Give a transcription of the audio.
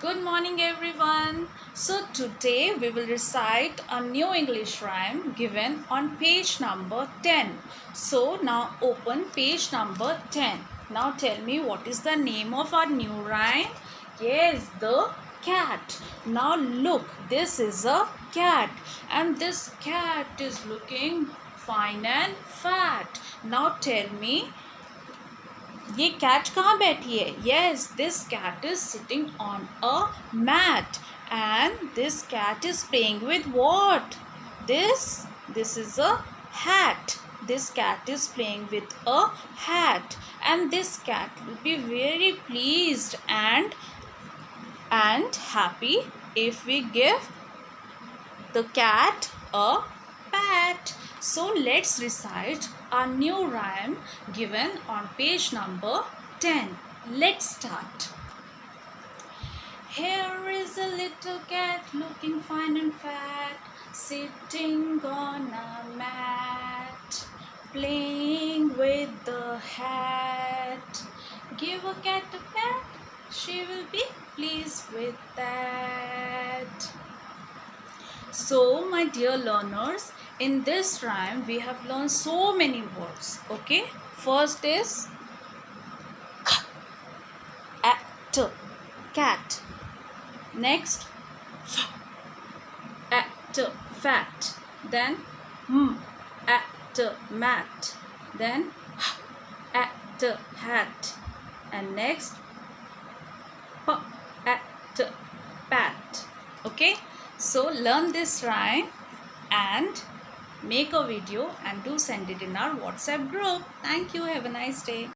Good morning everyone. So today we will recite a new English rhyme given on page number 10. So now open page number 10. Now tell me what is the name of our new rhyme? Yes, the cat. Now look, this is a cat and this cat is looking fine and fat. Now tell me, ये cat कहाँ बैठी है? Yes, this cat is sitting on a mat and this cat is playing with what? This is a hat. This cat is playing with a hat and this cat will be very pleased and happy if we give the cat a pat. So let's recite our new rhyme given on page number 10. Let's start. Here is a little cat looking fine and fat, sitting on a mat, playing with the hat. Give a cat a pat, she will be pleased with that. So my dear learners, in this rhyme we have learned so many words. Okay, first is at, cat. Next at, fat. Then at, mat. Then at, hat. And next at, pat. Okay, so learn this rhyme and make a video and do send it in our WhatsApp group. Thank you. Have a nice day.